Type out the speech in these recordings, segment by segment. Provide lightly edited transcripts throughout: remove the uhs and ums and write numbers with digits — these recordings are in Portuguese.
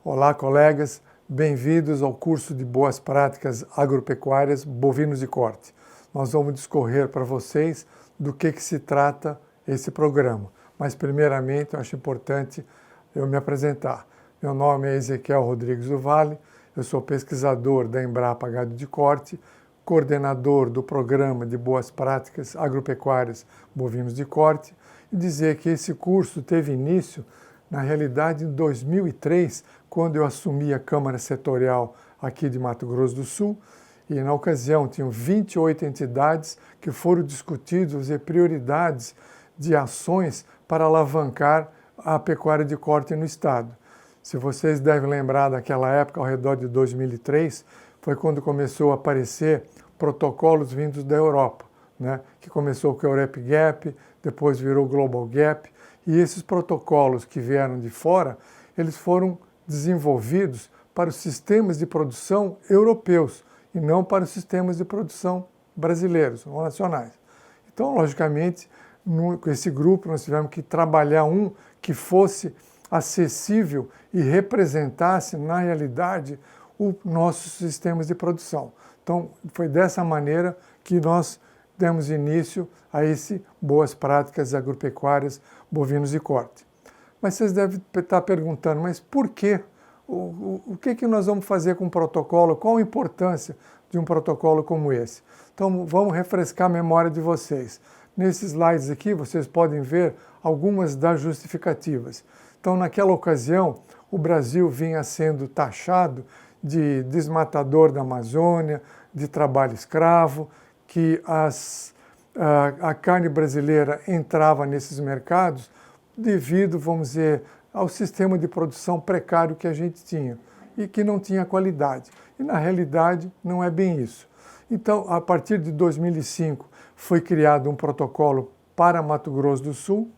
Olá, colegas, bem-vindos ao curso de Boas Práticas Agropecuárias Bovinos de Corte. Nós vamos discorrer para vocês do que se trata esse programa. Mas, primeiramente, eu acho importante eu me apresentar. Meu nome é Ezequiel Rodrigues do Vale, eu sou pesquisador da Embrapa Gado de Corte, coordenador do Programa de Boas Práticas Agropecuárias Bovinos de Corte, e dizer que esse curso teve início, na realidade, em 2003, quando eu assumi a Câmara Setorial aqui de Mato Grosso do Sul, e na ocasião tinham 28 entidades que foram discutidas e prioridades de ações para alavancar a pecuária de corte no estado. Se vocês devem lembrar daquela época, ao redor de 2003, foi quando começou a aparecer protocolos vindos da Europa, né? Que começou com o Europe Gap, depois virou Global Gap, e esses protocolos que vieram de fora, eles foram desenvolvidos para os sistemas de produção europeus e não para os sistemas de produção brasileiros ou nacionais. Então, logicamente, com esse grupo nós tivemos que trabalhar um que fosse acessível e representasse, na realidade, os nossos sistemas de produção. Então, foi dessa maneira que nós demos início a esse Boas Práticas Agropecuárias Bovinos de Corte. Mas vocês devem estar perguntando, mas por quê? O que nós vamos fazer com o protocolo? Qual a importância de um protocolo como esse? Então, vamos refrescar a memória de vocês. Nesses slides aqui, vocês podem ver algumas das justificativas. Então, naquela ocasião, o Brasil vinha sendo taxado de desmatador da Amazônia, de trabalho escravo, que a carne brasileira entrava nesses mercados devido, vamos dizer, ao sistema de produção precário que a gente tinha e que não tinha qualidade. E, na realidade, não é bem isso. Então, a partir de 2005, foi criado um protocolo para Mato Grosso do Sul.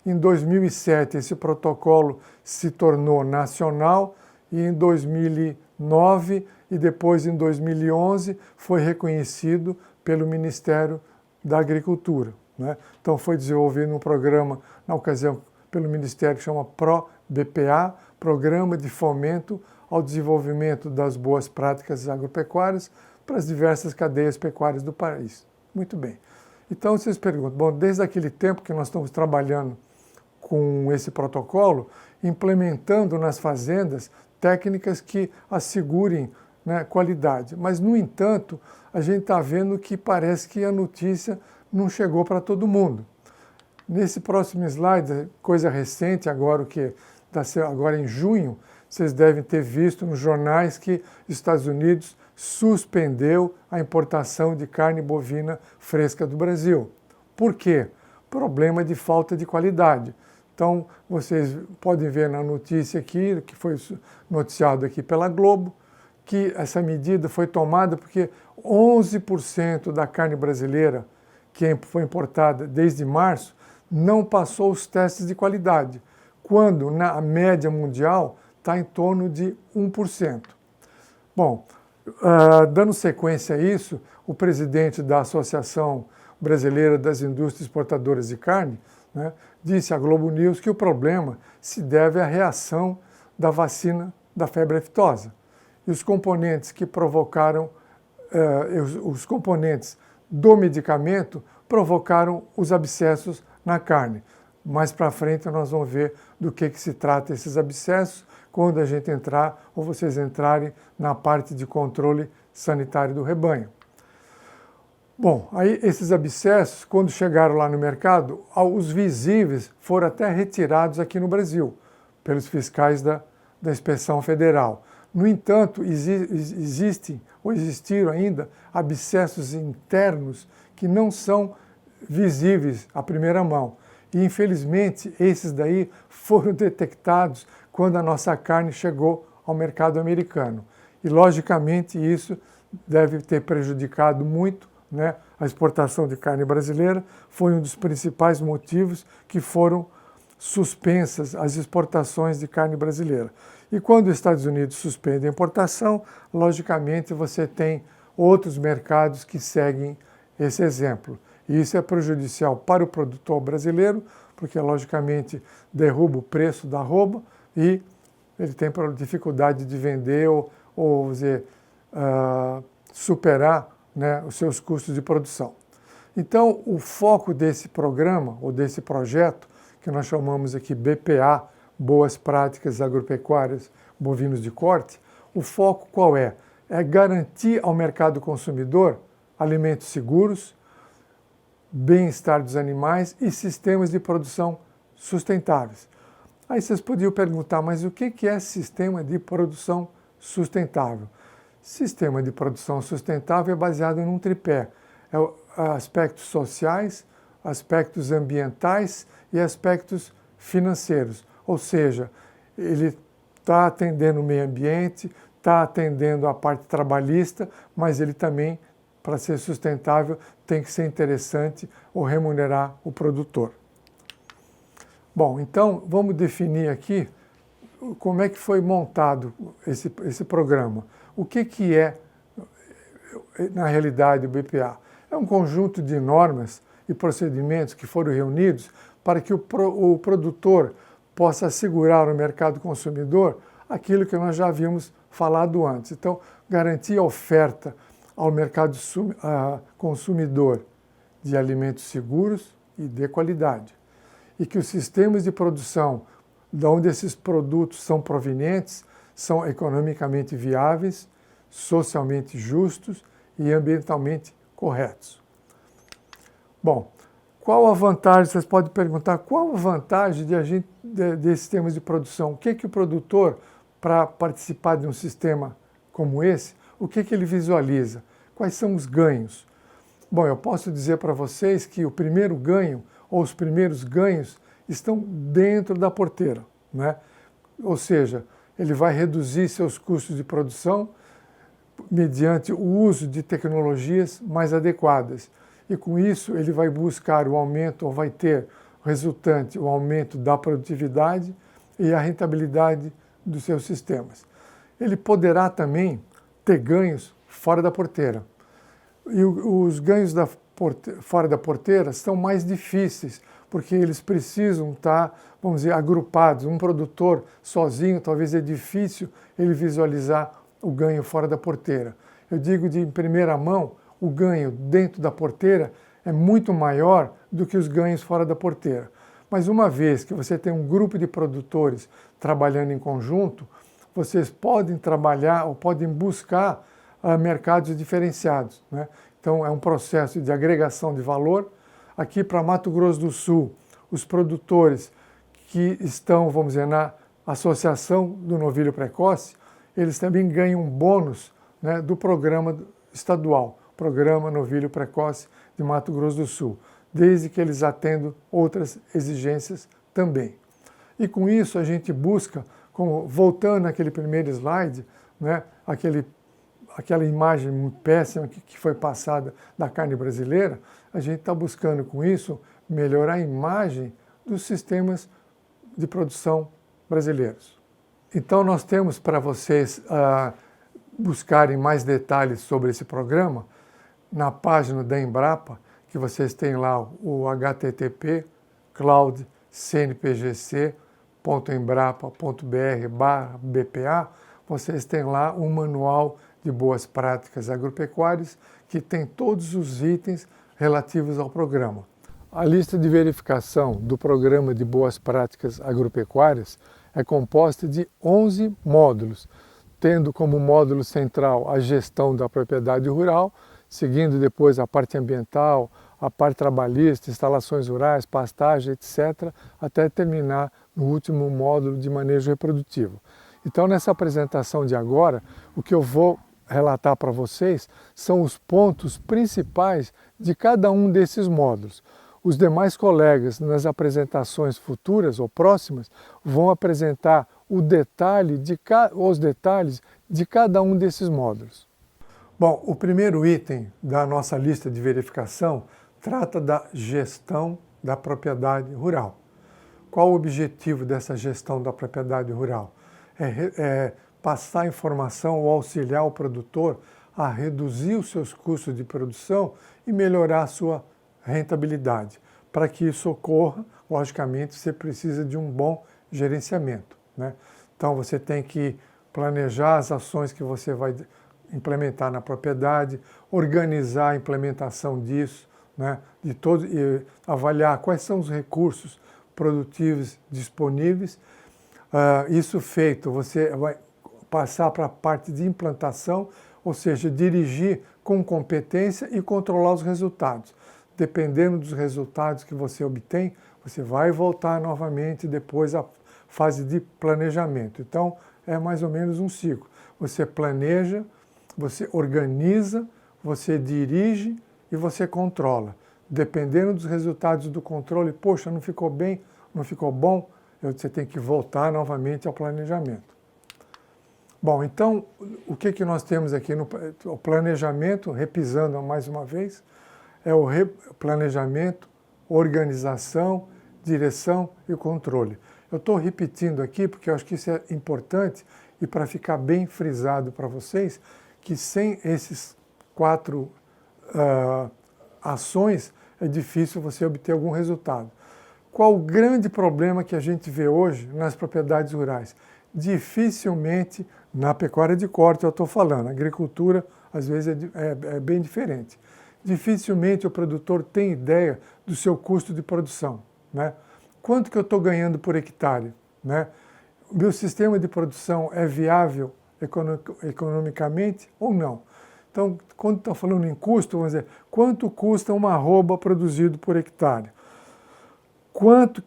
Em 2007, esse protocolo se tornou nacional e em 2009 e depois em 2011 foi reconhecido pelo Ministério da Agricultura, né? Então foi desenvolvido um programa, na ocasião, pelo Ministério que chama PRO-BPA, Programa de Fomento ao Desenvolvimento das Boas Práticas Agropecuárias para as diversas cadeias pecuárias do país. Muito bem. Então vocês perguntam, bom, desde aquele tempo que nós estamos trabalhando com esse protocolo, implementando nas fazendas técnicas que assegurem, né, qualidade. Mas, no entanto, a gente está vendo que parece que a notícia não chegou para todo mundo. Nesse próximo slide, coisa recente, agora em junho, vocês devem ter visto nos jornais que os Estados Unidos suspendeu a importação de carne bovina fresca do Brasil. Por quê? Problema de falta de qualidade. Então, vocês podem ver na notícia aqui, que foi noticiado aqui pela Globo, que essa medida foi tomada porque 11% da carne brasileira que foi importada desde março não passou os testes de qualidade, quando na média mundial está em torno de 1%. Bom, dando sequência a isso, o presidente da Associação Brasileira das Indústrias Exportadoras de Carne, né, disse à Globo News que o problema se deve à reação da vacina da febre aftosa. E os componentes que provocaram, os componentes do medicamento provocaram os abscessos na carne. Mais para frente nós vamos ver do que se trata esses abscessos quando a gente entrar, ou vocês entrarem na parte de controle sanitário do rebanho. Bom, aí esses abscessos, quando chegaram lá no mercado, os visíveis foram até retirados aqui no Brasil, pelos fiscais da Inspeção Federal. No entanto, existiram ainda abscessos internos que não são visíveis à primeira mão. E, infelizmente, esses daí foram detectados quando a nossa carne chegou ao mercado americano. E, logicamente, isso deve ter prejudicado muito, né, a exportação de carne brasileira. Foi um dos principais motivos que foram suspensas as exportações de carne brasileira. E quando os Estados Unidos suspendem a importação, logicamente você tem outros mercados que seguem esse exemplo. E isso é prejudicial para o produtor brasileiro, porque logicamente derruba o preço da arroba e ele tem dificuldade de vender ou vamos dizer, superar, né, os seus custos de produção. Então, o foco desse programa, ou desse projeto, que nós chamamos aqui BPA, Boas Práticas Agropecuárias Bovinos de Corte, o foco qual é? É garantir ao mercado consumidor alimentos seguros, bem-estar dos animais e sistemas de produção sustentáveis. Aí vocês podiam perguntar, mas o que é sistema de produção sustentável? Sistema de produção sustentável é baseado num tripé. Aspectos sociais, aspectos ambientais e aspectos financeiros. Ou seja, ele está atendendo o meio ambiente, está atendendo a parte trabalhista, mas ele também, para ser sustentável, tem que ser interessante ou remunerar o produtor. Bom, então vamos definir aqui como é que foi montado esse programa. O que é, na realidade, o BPA? É um conjunto de normas e procedimentos que foram reunidos para que o produtor possa assegurar ao mercado consumidor aquilo que nós já havíamos falado antes. Então, garantir a oferta ao mercado consumidor de alimentos seguros e de qualidade. E que os sistemas de produção de onde esses produtos são provenientes são economicamente viáveis, socialmente justos e ambientalmente corretos. Bom, qual a vantagem? Vocês podem perguntar, qual a vantagem de sistemas de produção? O que o produtor, para participar de um sistema como esse, o que ele visualiza? Quais são os ganhos? Bom, eu posso dizer para vocês que o primeiro ganho, ou os primeiros ganhos, estão dentro da porteira, né? Ou seja, ele vai reduzir seus custos de produção mediante o uso de tecnologias mais adequadas. E com isso ele vai buscar o aumento, ou vai ter resultante o aumento da produtividade e a rentabilidade dos seus sistemas. Ele poderá também ter ganhos fora da porteira. E os ganhos fora da porteira são mais difíceis, porque eles precisam estar, vamos dizer, agrupados. Um produtor sozinho, talvez é difícil ele visualizar o ganho fora da porteira. Eu digo em primeira mão, o ganho dentro da porteira é muito maior do que os ganhos fora da porteira. Mas uma vez que você tem um grupo de produtores trabalhando em conjunto, vocês podem trabalhar ou podem buscar mercados diferenciados, né? Então, é um processo de agregação de valor. Aqui para Mato Grosso do Sul, os produtores que estão, vamos dizer, na Associação do Novilho Precoce, eles também ganham um bônus, né, do programa estadual, Programa Novilho Precoce de Mato Grosso do Sul, desde que eles atendam outras exigências também. E com isso a gente busca, voltando àquele primeiro slide, né, aquela imagem péssima que foi passada da carne brasileira, a gente está buscando com isso melhorar a imagem dos sistemas de produção brasileiros. Então nós temos para vocês buscarem mais detalhes sobre esse programa na página da Embrapa, que vocês têm lá o http://cnpgc.embrapa.br/bpa, vocês têm lá um manual de boas práticas agropecuárias que tem todos os itens relativos ao programa. A lista de verificação do Programa de Boas Práticas Agropecuárias é composta de 11 módulos, tendo como módulo central a gestão da propriedade rural, seguindo depois a parte ambiental, a parte trabalhista, instalações rurais, pastagem, etc., até terminar no último módulo de manejo reprodutivo. Então, nessa apresentação de agora, o que eu vou relatar para vocês são os pontos principais de cada um desses módulos. Os demais colegas, nas apresentações futuras ou próximas, vão apresentar os detalhes de cada um desses módulos. Bom, o primeiro item da nossa lista de verificação trata da gestão da propriedade rural. Qual o objetivo dessa gestão da propriedade rural? É passar informação ou auxiliar o produtor a reduzir os seus custos de produção e melhorar a sua rentabilidade. Para que isso ocorra, logicamente, você precisa de um bom gerenciamento, né? Então você tem que planejar as ações que você vai implementar na propriedade, organizar a implementação disso, né, de todo, e avaliar quais são os recursos produtivos disponíveis. Isso feito, você vai passar para a parte de implantação, ou seja, dirigir com competência e controlar os resultados. Dependendo dos resultados que você obtém, você vai voltar novamente depois à fase de planejamento. Então, é mais ou menos um ciclo. Você planeja, você organiza, você dirige e você controla. Dependendo dos resultados do controle, poxa, não ficou bem, não ficou bom, você tem que voltar novamente ao planejamento. Bom, então, o que nós temos aqui no planejamento, repisando mais uma vez, é o planejamento, organização, direção e controle. Eu estou repetindo aqui porque eu acho que isso é importante e para ficar bem frisado para vocês, que sem esses 4 ações é difícil você obter algum resultado. Qual o grande problema que a gente vê hoje nas propriedades rurais? Dificilmente, na pecuária de corte eu estou falando, a agricultura às vezes é bem diferente. Dificilmente o produtor tem ideia do seu custo de produção, né? Quanto que eu estou ganhando por hectare, né? O meu sistema de produção é viável economicamente ou não? Então, quando está falando em custo, vamos dizer, quanto custa uma arroba produzido por hectare? Quanto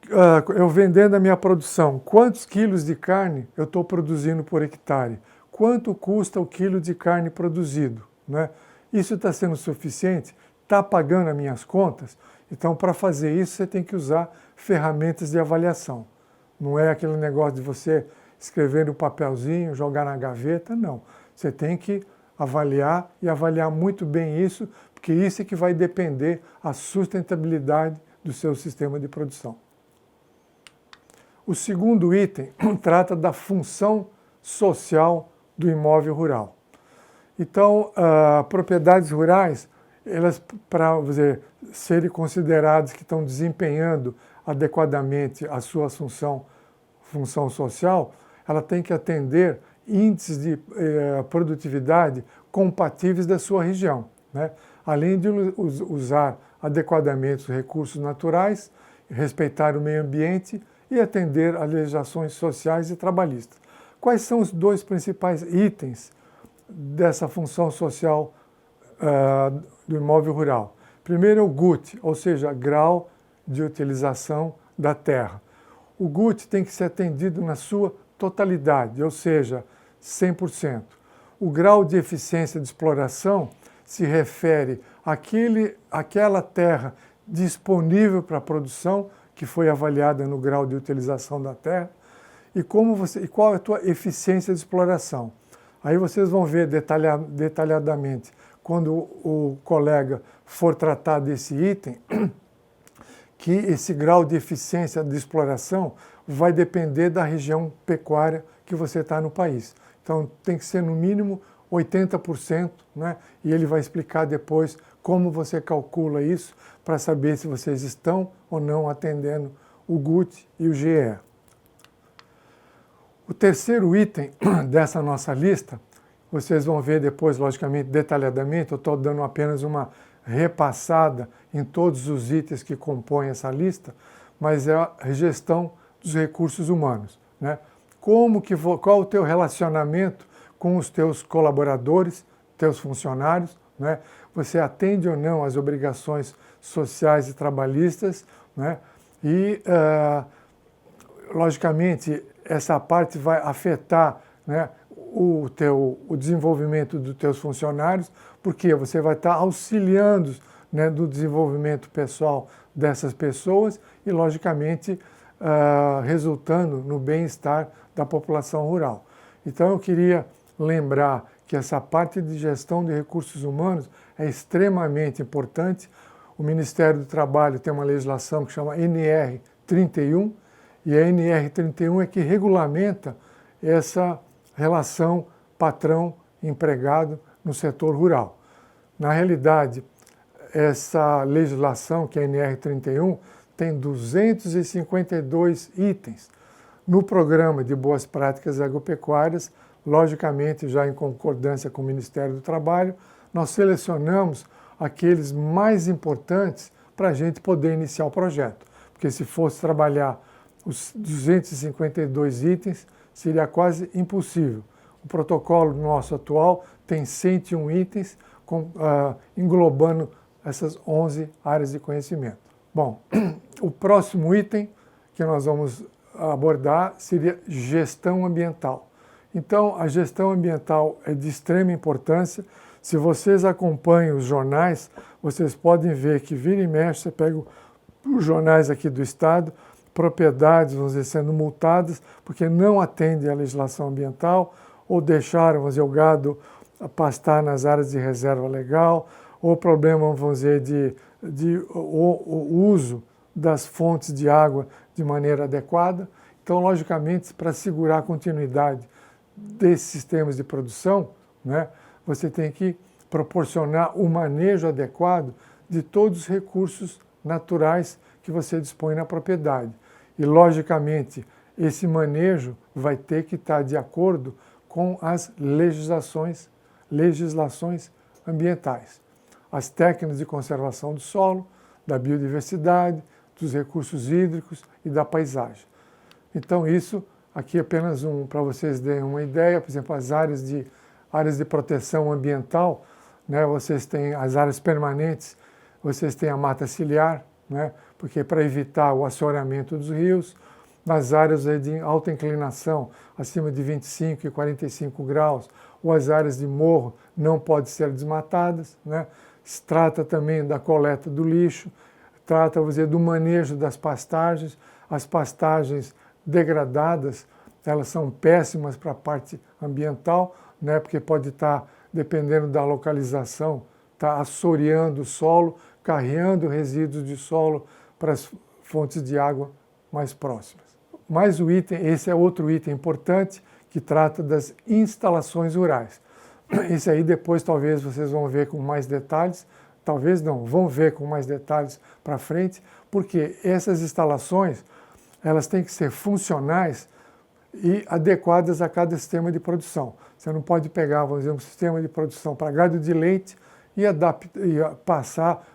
eu vendendo a minha produção, quantos quilos de carne eu estou produzindo por hectare? Quanto custa o quilo de carne produzido, né? Isso está sendo suficiente? Está pagando as minhas contas? Então, para fazer isso, você tem que usar ferramentas de avaliação. Não é aquele negócio de você escrever no papelzinho, jogar na gaveta, não. Você tem que avaliar e avaliar muito bem isso, porque isso é que vai depender a sustentabilidade do seu sistema de produção. O segundo item trata da função social do imóvel rural. Então, propriedades rurais, elas, para serem consideradas que estão desempenhando adequadamente a sua função social, ela tem que atender índices de produtividade compatíveis da sua região, né? Além de usar adequadamente os recursos naturais, respeitar o meio ambiente e atender às legislações sociais e trabalhistas. Quais são os 2 principais itens dessa função social do imóvel rural? Primeiro é o GUT, ou seja, grau de utilização da terra. O GUT tem que ser atendido na sua totalidade, ou seja, 100%. O grau de eficiência de exploração se refere àquela terra disponível para a produção, que foi avaliada no grau de utilização da terra, e qual é a tua eficiência de exploração. Aí vocês vão ver detalhadamente, quando o colega for tratar desse item, que esse grau de eficiência de exploração vai depender da região pecuária que você está no país. Então tem que ser no mínimo 80%, né? E ele vai explicar depois como você calcula isso para saber se vocês estão ou não atendendo o GUT e o GE. O terceiro item dessa nossa lista, vocês vão ver depois, logicamente, detalhadamente, eu estou dando apenas uma repassada em todos os itens que compõem essa lista, mas é a gestão dos recursos humanos, né? Qual o teu relacionamento com os teus colaboradores, teus funcionários, né? Você atende ou não às obrigações sociais e trabalhistas, né? E, logicamente, essa parte vai afetar, né, o desenvolvimento dos teus funcionários, porque você vai estar auxiliando, né, do desenvolvimento pessoal dessas pessoas e, logicamente, resultando no bem-estar da população rural. Então, eu queria lembrar que essa parte de gestão de recursos humanos é extremamente importante. O Ministério do Trabalho tem uma legislação que chama NR31, e a NR31 é que regulamenta essa relação patrão-empregado no setor rural. Na realidade, essa legislação, que é a NR31, tem 252 itens. No programa de boas práticas agropecuárias, logicamente já em concordância com o Ministério do Trabalho, nós selecionamos aqueles mais importantes para a gente poder iniciar o projeto. Porque se fosse trabalhar os 252 itens, seria quase impossível. O protocolo nosso atual tem 101 itens, englobando essas 11 áreas de conhecimento. Bom, o próximo item que nós vamos abordar seria gestão ambiental. Então, a gestão ambiental é de extrema importância. Se vocês acompanham os jornais, vocês podem ver que vira e mexe, você pega os jornais aqui do Estado, propriedades, vamos dizer, sendo multadas porque não atendem à legislação ambiental ou deixaram, vamos dizer, o gado pastar nas áreas de reserva legal, ou problema, vamos dizer, o uso das fontes de água de maneira adequada. Então, logicamente, para assegurar a continuidade desses sistemas de produção, né, você tem que proporcionar o manejo adequado de todos os recursos naturais que você dispõe na propriedade. E, logicamente, esse manejo vai ter que estar de acordo com as legislações ambientais. As técnicas de conservação do solo, da biodiversidade, dos recursos hídricos e da paisagem. Então, isso aqui é apenas para vocês terem uma ideia. Por exemplo, as áreas de proteção ambiental, né, vocês têm as áreas permanentes, vocês têm a mata ciliar, né, porque para evitar o assoreamento dos rios. Nas áreas de alta inclinação, acima de 25 e 45 graus, ou as áreas de morro não podem ser desmatadas, né? Se trata também da coleta do lixo, trata, vamos dizer, do manejo das pastagens. As pastagens degradadas, elas são péssimas para a parte ambiental, né? Porque pode estar, dependendo da localização, assoreando o solo, carregando resíduos de solo para as fontes de água mais próximas. Mas esse é outro item importante que trata das instalações rurais. Esse aí depois talvez vocês vão ver com mais detalhes, talvez não, vão ver com mais detalhes para frente, porque essas instalações, elas têm que ser funcionais e adequadas a cada sistema de produção. Você não pode pegar, vamos dizer, um sistema de produção para gado de leite e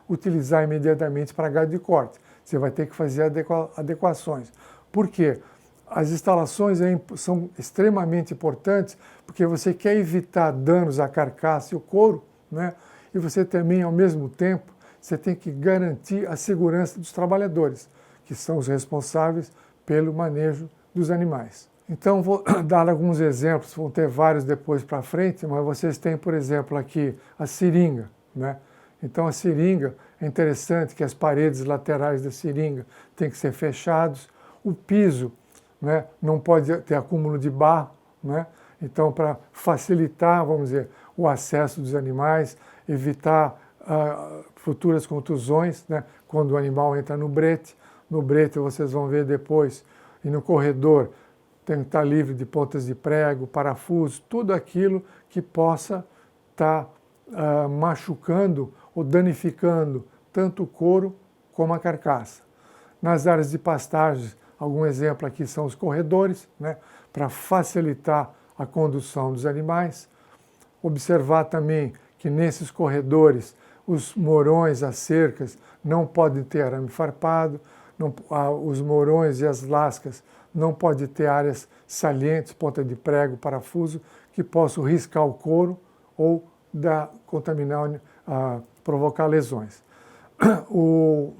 utilizar imediatamente para gado de corte. Você vai ter que fazer adequações. Por quê? As instalações são extremamente importantes porque você quer evitar danos à carcaça e ao couro, né? E você também, ao mesmo tempo, você tem que garantir a segurança dos trabalhadores, que são os responsáveis pelo manejo dos animais. Então, vou dar alguns exemplos, vão ter vários depois para frente, mas vocês têm, por exemplo, aqui a seringa, né? Então, a seringa, é interessante que as paredes laterais da seringa têm que ser fechadas, o piso, né, não pode ter acúmulo de barro, né? Então, para facilitar, vamos dizer, o acesso dos animais, evitar futuras contusões, né, quando o animal entra no brete. No brete vocês vão ver depois, e no corredor tem que estar livre de pontas de prego, parafusos, tudo aquilo que possa estar machucando ou danificando tanto o couro como a carcaça. Nas áreas de pastagens, algum exemplo aqui são os corredores, né, para facilitar a condução dos animais. Observar também que nesses corredores os morões, as cercas, não podem ter arame farpado, os morões e as lascas não podem ter áreas salientes, ponta de prego, parafuso, que possam riscar o couro ou contaminar, provocar lesões. O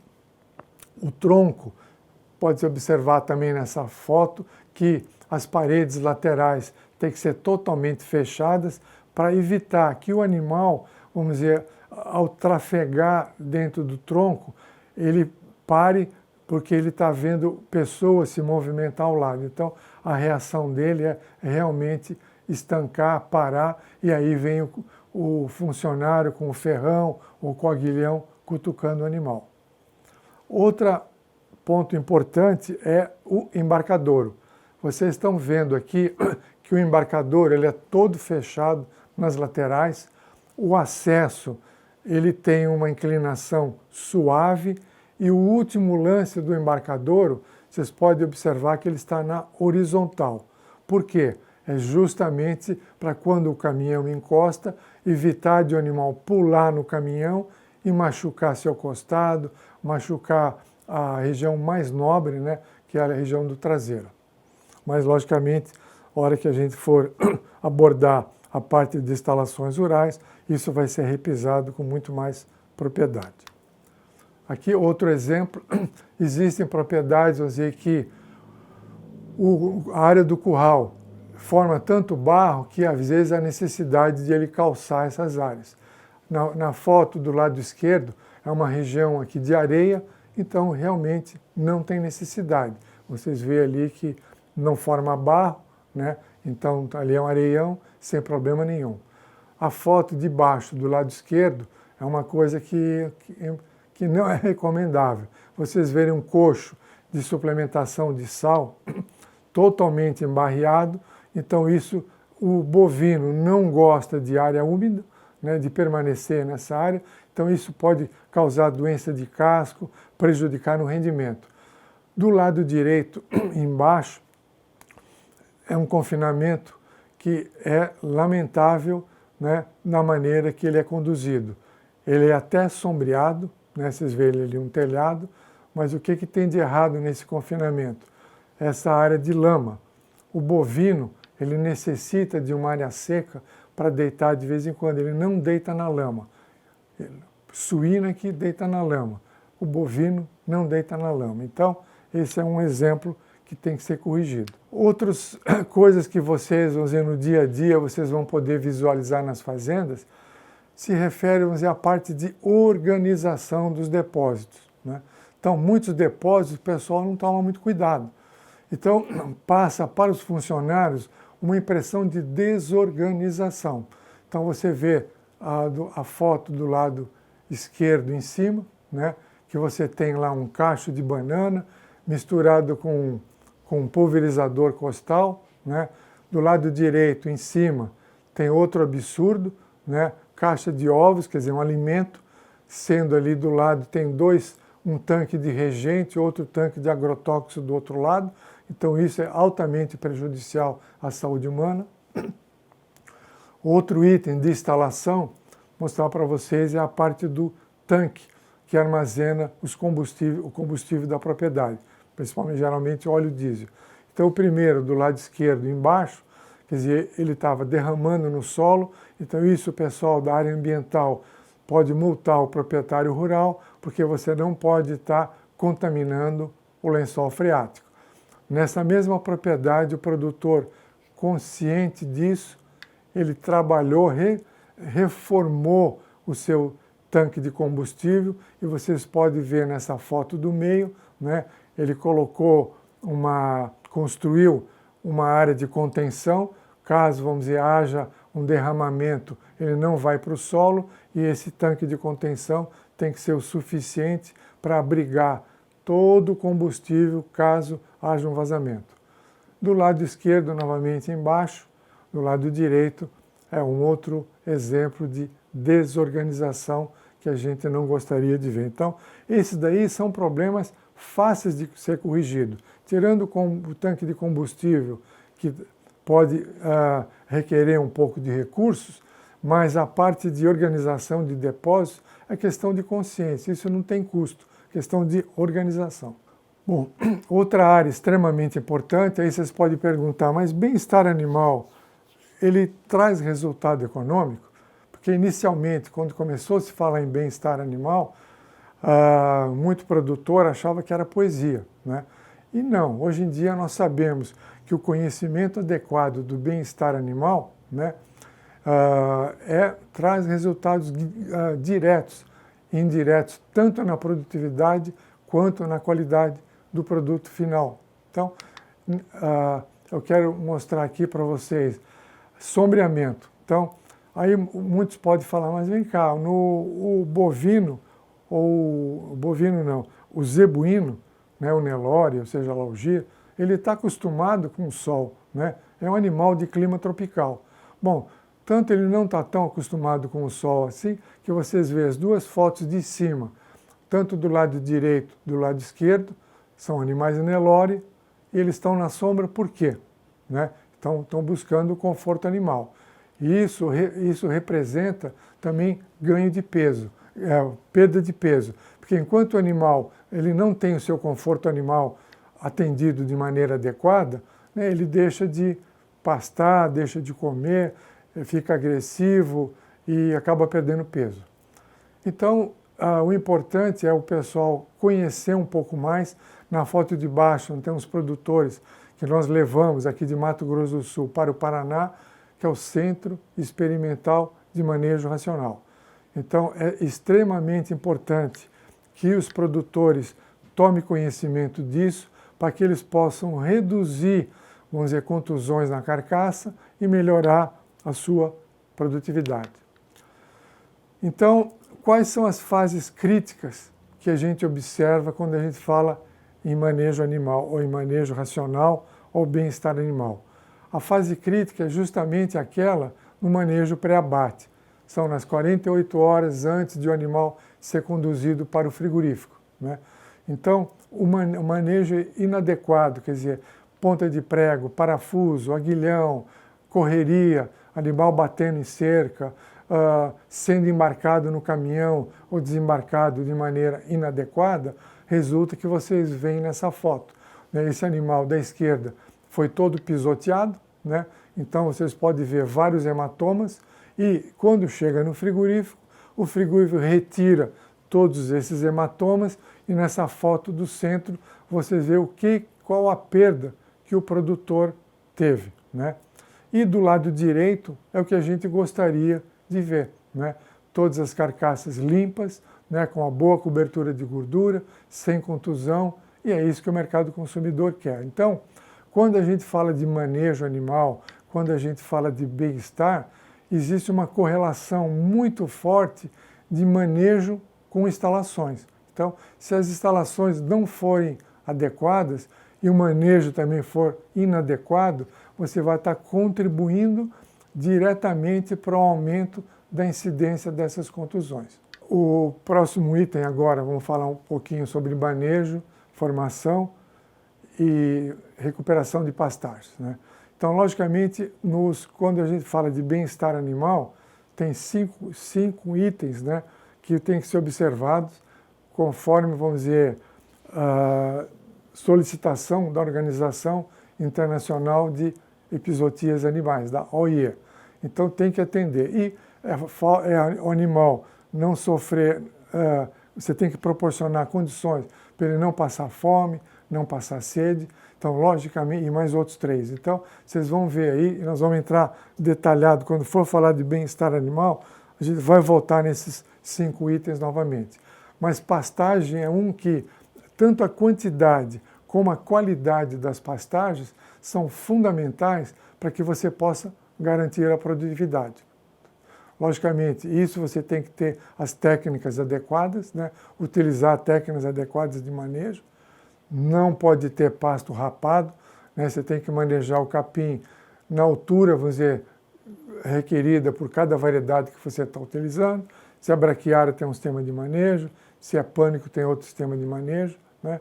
tronco, pode-se observar também nessa foto que as paredes laterais têm que ser totalmente fechadas para evitar que o animal, vamos dizer, ao trafegar dentro do tronco, ele pare porque ele está vendo pessoas se movimentar ao lado. Então, a reação dele é realmente estancar, parar, e aí vem o funcionário com o ferrão ou com o aguilhão cutucando o animal. Outro ponto importante é o embarcadouro. Vocês estão vendo aqui que o embarcadouro ele é todo fechado nas laterais. O acesso ele tem uma inclinação suave e o último lance do embarcadouro vocês podem observar que ele está na horizontal. Por quê? É justamente para quando o caminhão encosta, evitar de o animal pular no caminhão e machucar seu costado, machucar a região mais nobre, né, que é a região do traseiro. Mas, logicamente, a hora que a gente for abordar a parte de instalações rurais, isso vai ser repisado com muito mais propriedade. Aqui outro exemplo, existem propriedades, vamos dizer, que a área do curral forma tanto barro que às vezes há necessidade de ele calçar essas áreas. Na foto do lado esquerdo é uma região aqui de areia, então realmente não tem necessidade. Vocês veem ali que não forma barro, né? Então ali é um areião sem problema nenhum. A foto de baixo do lado esquerdo é uma coisa que não é recomendável. Vocês verem um coxo de suplementação de sal totalmente embarreado, então isso, o bovino não gosta de área úmida, né, de permanecer nessa área, então isso pode causar doença de casco, prejudicar no rendimento. Do lado direito, embaixo, é um confinamento que é lamentável, né, na maneira que ele é conduzido. Ele é até sombreado, né, vocês veem ali um telhado, mas o que tem de errado nesse confinamento? Essa área de lama. O bovino, ele necessita de uma área seca para deitar de vez em quando, ele não deita na lama. Suína que deita na lama, o bovino não deita na lama. Então, esse é um exemplo que tem que ser corrigido. Outras coisas que vocês, vamos dizer, no dia a dia, vocês vão poder visualizar nas fazendas, se referem, vamos dizer, à parte de organização dos depósitos, né? Então, muitos depósitos o pessoal não toma muito cuidado. Então, passa para os funcionários uma impressão de desorganização. Então, você vê a foto do lado esquerdo em cima, né, que você tem lá um cacho de banana misturado com um pulverizador costal, né? Do lado direito em cima tem outro absurdo, né, caixa de ovos, quer dizer, um alimento, sendo ali do lado tem um tanque de reagente, outro tanque de agrotóxico do outro lado, então isso é altamente prejudicial à saúde humana. Outro item de instalação, mostrar para vocês, é a parte do tanque, que armazena o combustível da propriedade, principalmente, geralmente, óleo diesel. Então, o primeiro, do lado esquerdo, embaixo, quer dizer, ele estava derramando no solo, então isso o pessoal da área ambiental pode multar o proprietário rural, porque você não pode estar contaminando o lençol freático. Nessa mesma propriedade, o produtor, consciente disso, ele trabalhou, reformou o seu tanque de combustível, e vocês podem ver nessa foto do meio, né, ele construiu uma área de contenção, caso, vamos dizer, haja um derramamento, ele não vai para o solo, e esse tanque de contenção tem que ser o suficiente para abrigar todo o combustível caso haja um vazamento. Do lado esquerdo, novamente embaixo, do lado direito, é um outro exemplo de desorganização que a gente não gostaria de ver. Então, esses daí são problemas fáceis de ser corrigido. Tirando o tanque de combustível, que pode requerer um pouco de recursos, mas a parte de organização de depósitos é questão de consciência, isso não tem custo, questão de organização. Bom, outra área extremamente importante, aí vocês podem perguntar, mas bem-estar animal, ele traz resultado econômico? Porque inicialmente, quando começou a se falar em bem-estar animal, muito produtor achava que era poesia, né? E não, hoje em dia nós sabemos que o conhecimento adequado do bem-estar animal, né, traz resultados diretos e indiretos, tanto na produtividade quanto na qualidade do produto final. Então, eu quero mostrar aqui para vocês sombreamento. Então, aí muitos podem falar, mas vem cá, o bovino, ou o bovino não, o zebuíno, né, o Nelore, ou seja, lá o gir, ele está acostumado com o sol, né? É um animal de clima tropical. Bom, tanto ele não está tão acostumado com o sol assim, que vocês veem as duas fotos de cima, tanto do lado direito do lado esquerdo, São animais Nelore e eles estão na sombra por quê? Né? Estão buscando o conforto animal. E isso representa também ganho de peso, perda de peso. Porque enquanto o animal ele não tem o seu conforto animal atendido de maneira adequada, né, ele deixa de pastar, deixa de comer, fica agressivo e acaba perdendo peso. Então, o importante é o pessoal conhecer um pouco mais. Na foto de baixo, tem uns produtores que nós levamos aqui de Mato Grosso do Sul para o Paraná, que é o Centro Experimental de Manejo Racional. Então, é extremamente importante que os produtores tomem conhecimento disso para que eles possam reduzir, vamos dizer, contusões na carcaça e melhorar a sua produtividade. Então, quais são as fases críticas que a gente observa quando a gente fala em manejo animal, ou em manejo racional, ou bem-estar animal? A fase crítica é justamente aquela no manejo pré-abate. São nas 48 horas antes de o animal ser conduzido para o frigorífico, né? Então, o manejo inadequado, quer dizer, ponta de prego, parafuso, aguilhão, correria, animal batendo em cerca, sendo embarcado no caminhão ou desembarcado de maneira inadequada, resulta que vocês veem nessa foto, né? Esse animal da esquerda foi todo pisoteado, né? Então vocês podem ver vários hematomas e quando chega no frigorífico, o frigorífico retira todos esses hematomas e nessa foto do centro você vê qual a perda que o produtor teve, né? E do lado direito é o que a gente gostaria de ver, né? Todas as carcaças limpas, né? Com uma boa cobertura de gordura, sem contusão, e é isso que o mercado consumidor quer. Então, quando a gente fala de manejo animal, quando a gente fala de bem-estar, existe uma correlação muito forte de manejo com instalações. Então, se as instalações não forem adequadas e o manejo também for inadequado, você vai estar contribuindo diretamente para o aumento da incidência dessas contusões. O próximo item agora, vamos falar um pouquinho sobre manejo, formação e recuperação de pastagens, né? Então, logicamente, quando a gente fala de bem-estar animal, tem cinco itens, né, que têm que ser observados conforme, vamos dizer, a solicitação da Organização Internacional de Epizootias Animais, da OIE. Então, tem que atender. E o animal não sofrer, você tem que proporcionar condições para ele não passar fome, não passar sede, então, logicamente, e mais outros 3. Então, vocês vão ver aí, e nós vamos entrar detalhado, quando for falar de bem-estar animal, a gente vai voltar nesses 5 itens novamente. Mas pastagem é um que, tanto a quantidade como a qualidade das pastagens são fundamentais para que você possa garantir a produtividade. Logicamente, isso você tem que ter as técnicas adequadas, né? Utilizar técnicas adequadas de manejo. Não pode ter pasto rapado, né? Você tem que manejar o capim na altura, vamos dizer, requerida por cada variedade que você está utilizando. Se a braquiária tem um sistema de manejo, se é pânico tem outro sistema de manejo, né?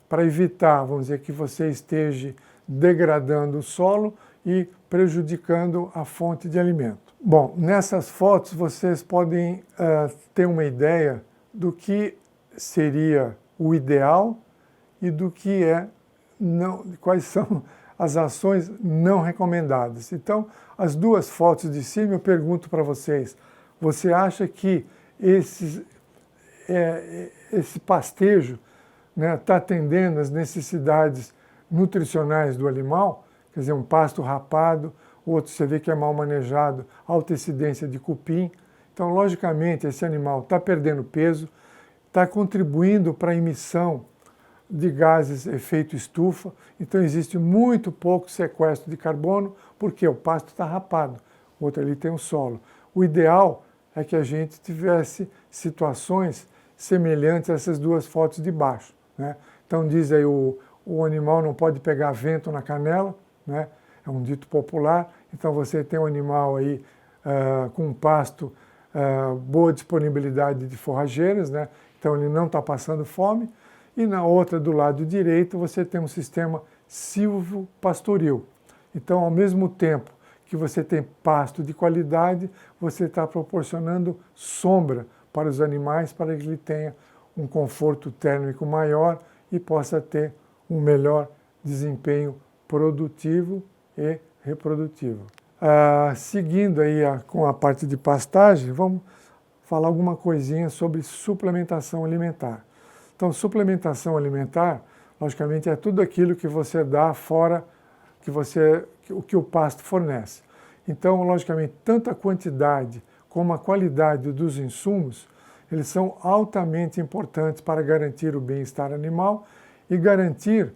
Para evitar, vamos dizer, que você esteja degradando o solo e prejudicando a fonte de alimento. Bom, nessas fotos vocês podem ter uma ideia do que seria o ideal e do que quais são as ações não recomendadas. Então, as duas fotos de cima eu pergunto para vocês, você acha que esse pastejo, né, está atendendo às necessidades nutricionais do animal? Quer dizer, um pasto rapado, outro você vê que é mal manejado, alta incidência de cupim. Então, logicamente, esse animal está perdendo peso, está contribuindo para a emissão de gases efeito estufa, então existe muito pouco sequestro de carbono, porque o pasto está rapado, o outro ali tem o solo. O ideal é que a gente tivesse situações semelhantes a essas duas fotos de baixo, né? Então diz aí, o animal não pode pegar vento na canela, né? É um dito popular, então você tem um animal aí com um pasto, boa disponibilidade de forrageiras, né? Então ele não está passando fome. E na outra, do lado direito, você tem um sistema silvopastoril. Então, ao mesmo tempo que você tem pasto de qualidade, você está proporcionando sombra para os animais, para que ele tenha um conforto térmico maior e possa ter um melhor desempenho produtivo e reprodutivo. Seguindo aí com a parte de pastagem, vamos falar alguma coisinha sobre suplementação alimentar. Então, suplementação alimentar, logicamente, é tudo aquilo que você dá fora o que o pasto fornece. Então, logicamente, tanto a quantidade como a qualidade dos insumos, eles são altamente importantes para garantir o bem-estar animal e garantir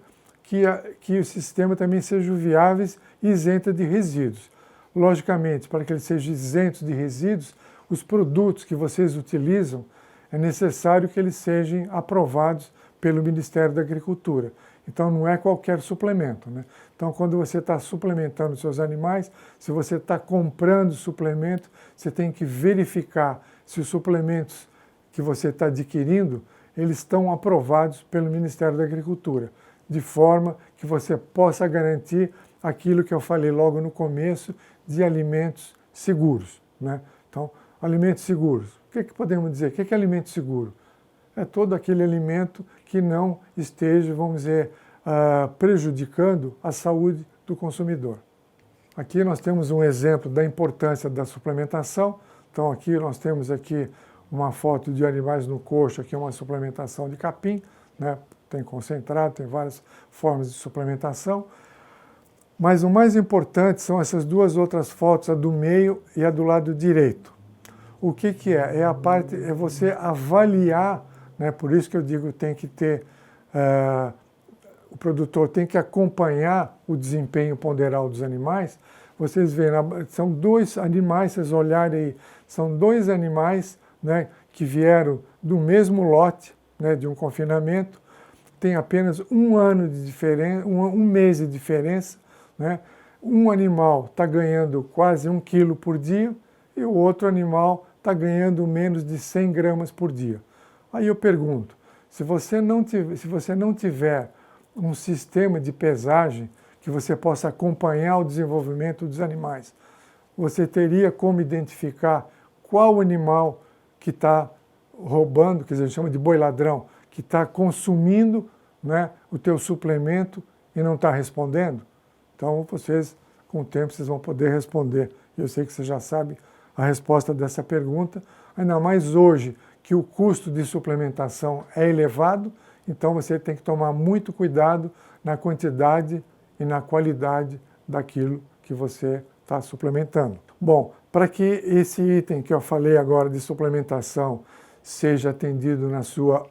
que o sistema também seja viável e isento de resíduos. Logicamente, para que ele seja isento de resíduos, os produtos que vocês utilizam, é necessário que eles sejam aprovados pelo Ministério da Agricultura. Então, não é qualquer suplemento, né? Então, quando você está suplementando seus animais, se você está comprando suplemento, você tem que verificar se os suplementos que você está adquirindo, eles estão aprovados pelo Ministério da Agricultura, de forma que você possa garantir aquilo que eu falei logo no começo, de alimentos seguros, né? Então, alimentos seguros. O que podemos dizer? O que é alimento seguro? É todo aquele alimento que não esteja, vamos dizer, prejudicando a saúde do consumidor. Aqui nós temos um exemplo da importância da suplementação. Então aqui nós temos aqui uma foto de animais no coxo, aqui é uma suplementação de capim, né? Tem concentrado, tem várias formas de suplementação. Mas o mais importante são essas duas outras fotos, a do meio e a do lado direito. O que é? É você avaliar, né? Por isso que eu digo tem que ter, o produtor tem que acompanhar o desempenho ponderal dos animais. Vocês veem, são dois animais, vocês olharem aí, são dois animais, né, que vieram do mesmo lote, né, de um confinamento, tem apenas um ano de diferença, um mês de diferença, né? Um animal está ganhando quase 1 quilo por dia e o outro animal está ganhando menos de 100 gramas por dia. Aí eu pergunto, se você não tiver um sistema de pesagem que você possa acompanhar o desenvolvimento dos animais, você teria como identificar qual animal que está roubando, que a gente chama de boi ladrão, que está consumindo, né, o teu suplemento e não está respondendo? Então, vocês, com o tempo, vocês vão poder responder. Eu sei que você já sabe a resposta dessa pergunta, ainda mais hoje, que o custo de suplementação é elevado, então você tem que tomar muito cuidado na quantidade e na qualidade daquilo que você está suplementando. Bom, para que esse item que eu falei agora de suplementação seja atendido na sua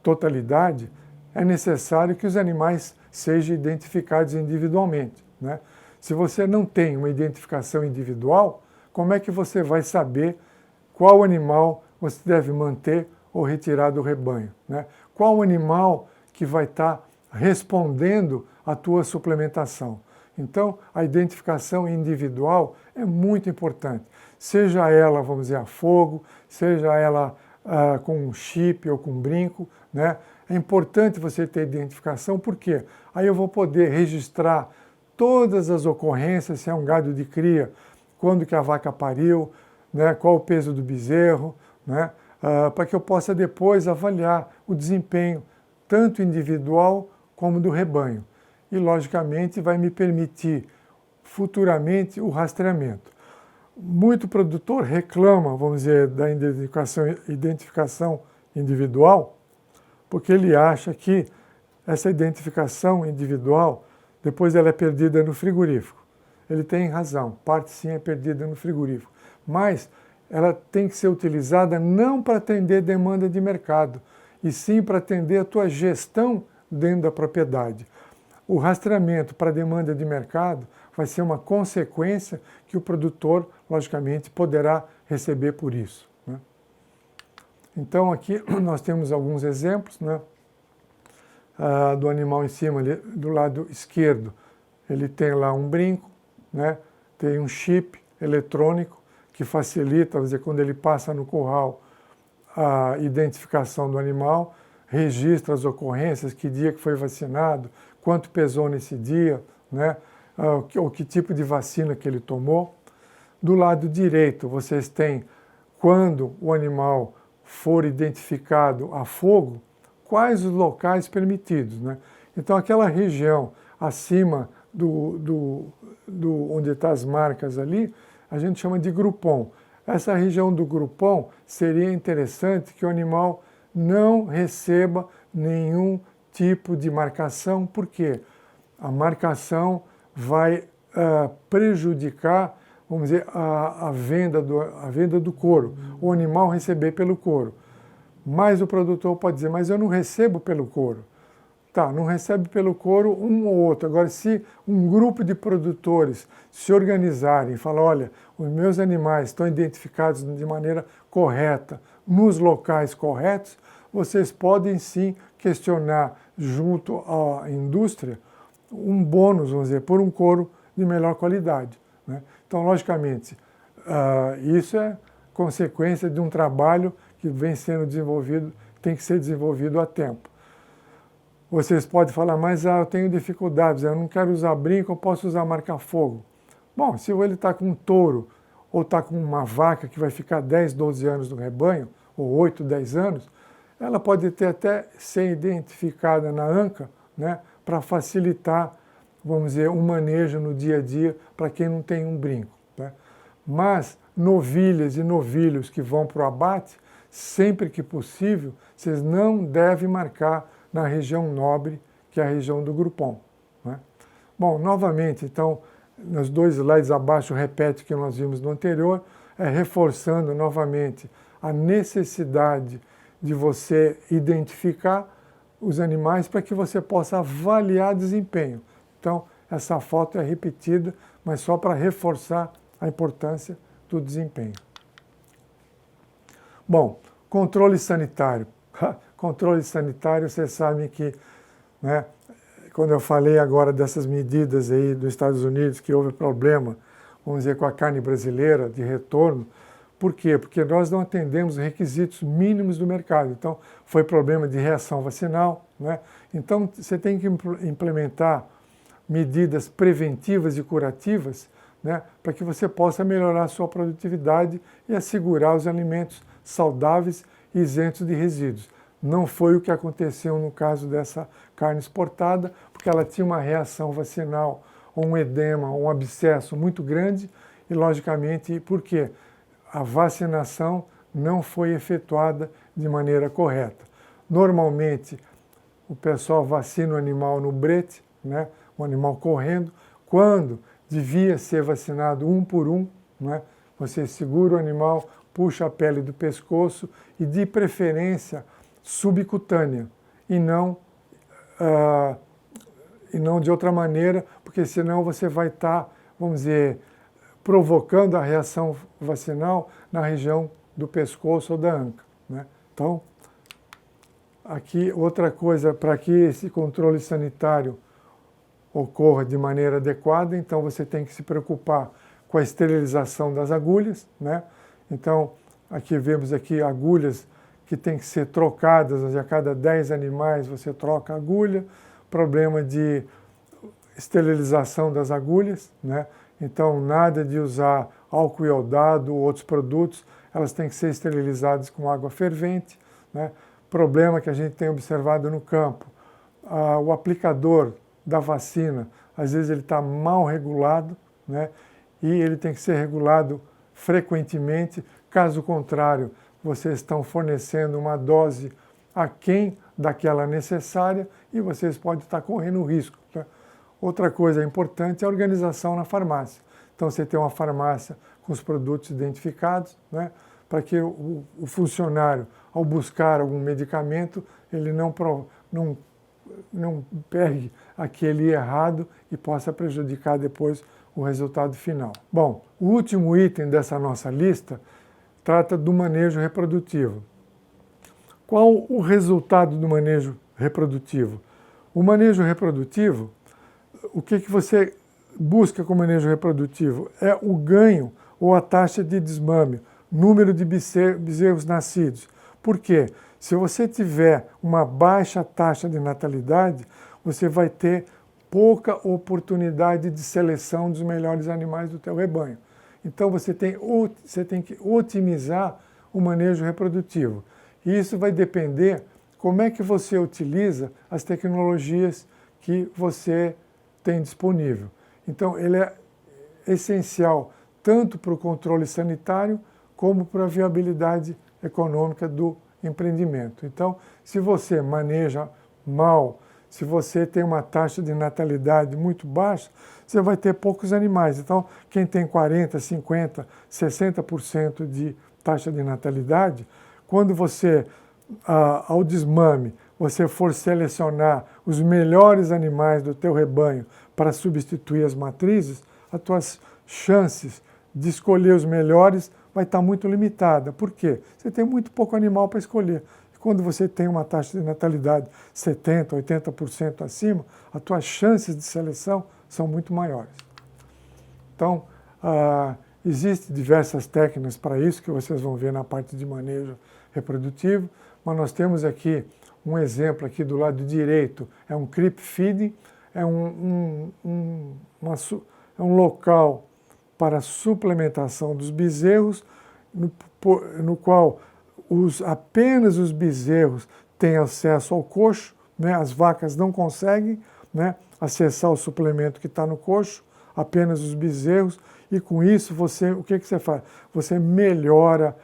totalidade, é necessário que os animais sejam identificados individualmente, né? Se você não tem uma identificação individual, como é que você vai saber qual animal você deve manter ou retirar do rebanho, né? Qual animal que vai estar respondendo à tua suplementação? Então, a identificação individual é muito importante. Seja ela, vamos dizer, a fogo, seja ela com um chip ou com um brinco, né? É importante você ter identificação, porque aí eu vou poder registrar todas as ocorrências, se é um gado de cria, quando que a vaca pariu, né? Qual o peso do bezerro, né? Para que eu possa depois avaliar o desempenho, tanto individual como do rebanho. E, logicamente, vai me permitir futuramente o rastreamento. Muito produtor reclama, vamos dizer, da identificação individual, porque ele acha que essa identificação individual, depois ela é perdida no frigorífico. Ele tem razão, parte sim é perdida no frigorífico, mas ela tem que ser utilizada não para atender demanda de mercado, e sim para atender a tua gestão dentro da propriedade. O rastreamento para demanda de mercado vai ser uma consequência que o produtor, logicamente, poderá receber por isso, né? Então, aqui nós temos alguns exemplos, né? Do animal em cima, ali, do lado esquerdo, ele tem lá um brinco, né? Tem um chip eletrônico que facilita, vamos dizer, quando ele passa no curral, a identificação do animal. registra as ocorrências, que dia que foi vacinado, quanto pesou nesse dia, né? Ou que tipo de vacina que ele tomou. Do lado direito, vocês têm quando o animal for identificado a fogo, quais os locais permitidos, né? Então, aquela região acima onde estão as marcas ali, a gente chama de grupom. Essa região do grupom seria interessante que o animal não receba nenhum tipo de marcação, porque a marcação vai prejudicar, vamos dizer, a venda do couro, o animal receber pelo couro. Mas o produtor pode dizer, mas eu não recebo pelo couro. Tá, não recebe pelo couro um ou outro. Agora, se um grupo de produtores se organizarem e falar, olha, os meus animais estão identificados de maneira correta, nos locais corretos, vocês podem sim questionar junto à indústria um bônus, vamos dizer, por um couro de melhor qualidade, né? Então, logicamente, isso é consequência de um trabalho que vem sendo desenvolvido, tem que ser desenvolvido a tempo. Vocês podem falar, mas eu tenho dificuldades, eu não quero usar brinco, eu posso usar marca-fogo. Bom, se ele está com um touro ou está com uma vaca que vai ficar 10, 12 anos no rebanho, ou 8, 10 anos, ela pode ter até ser identificada na anca, né, para facilitar, vamos dizer, um manejo no dia a dia para quem não tem um brinco, né? Mas novilhas e novilhos que vão para o abate, sempre que possível, vocês não devem marcar na região nobre, que é a região do grupom, né? Bom, novamente, então, nos 2 slides abaixo, repete o que nós vimos no anterior, reforçando novamente a necessidade de você identificar os animais para que você possa avaliar desempenho. Então, essa foto é repetida, mas só para reforçar a importância do desempenho. Bom, controle sanitário. Controle sanitário, vocês sabem que, né, quando eu falei agora dessas medidas aí dos Estados Unidos, que houve problema, vamos dizer, com a carne brasileira de retorno, por quê? Porque nós não atendemos os requisitos mínimos do mercado. Então, foi problema de reação vacinal, né? Então, você tem que implementar medidas preventivas e curativas, né, para que você possa melhorar a sua produtividade e assegurar os alimentos saudáveis e isentos de resíduos. Não foi o que aconteceu no caso dessa carne exportada, porque ela tinha uma reação vacinal, ou um edema, ou um abscesso muito grande, e logicamente, por quê? A vacinação não foi efetuada de maneira correta. Normalmente, o pessoal vacina o animal no brete, né, o animal correndo, quando devia ser vacinado um por um, né, você segura o animal, puxa a pele do pescoço e, de preferência, subcutânea, e não de outra maneira, porque senão você vai estar, vamos dizer, provocando a reação vacinal na região do pescoço ou da anca, né? Então, aqui outra coisa, para que esse controle sanitário ocorra de maneira adequada, então você tem que se preocupar com a esterilização das agulhas, né? Então, aqui vemos aqui agulhas que tem que ser trocadas, a cada 10 animais você troca a agulha, problema de esterilização das agulhas, né? Então, nada de usar álcool iodado ou outros produtos, elas têm que ser esterilizadas com água fervente, né? Problema que a gente tem observado no campo, o aplicador da vacina, às vezes ele está mal regulado, né? E ele tem que ser regulado frequentemente, caso contrário, vocês estão fornecendo uma dose aquém daquela necessária e vocês podem estar correndo risco, tá? Outra coisa importante é a organização na farmácia. Então, você tem uma farmácia com os produtos identificados, né, para que o funcionário, ao buscar algum medicamento, ele não pegue aquele errado e possa prejudicar depois o resultado final. Bom, o último item dessa nossa lista trata do manejo reprodutivo. Qual o resultado do manejo reprodutivo? O manejo reprodutivo, o que você busca com o manejo reprodutivo? É o ganho ou a taxa de desmame, número de bezerros nascidos. Por quê? Se você tiver uma baixa taxa de natalidade, você vai ter pouca oportunidade de seleção dos melhores animais do teu rebanho. Então você tem que otimizar o manejo reprodutivo. E isso vai depender como é que você utiliza as tecnologias que você tem disponível. Então ele é essencial tanto para o controle sanitário como para a viabilidade econômica do empreendimento. Então, se você maneja mal, se você tem uma taxa de natalidade muito baixa, você vai ter poucos animais. Então, quem tem 40%, 50%, 60% de taxa de natalidade, quando você, ao desmame, você for selecionar os melhores animais do teu rebanho para substituir as matrizes, as tuas chances de escolher os melhores vai estar muito limitada. Por quê? Você tem muito pouco animal para escolher. Quando você tem uma taxa de natalidade 70%, 80% acima, as tuas chances de seleção são muito maiores. Então, existem diversas técnicas para isso, que vocês vão ver na parte de manejo reprodutivo, mas nós temos aqui um exemplo aqui do lado direito, é um creep feeding, é um local para suplementação dos bezerros, no qual apenas os bezerros têm acesso ao coxo, né? As vacas não conseguem, né, acessar o suplemento que está no coxo, apenas os bezerros, e com isso o que você faz? Você melhora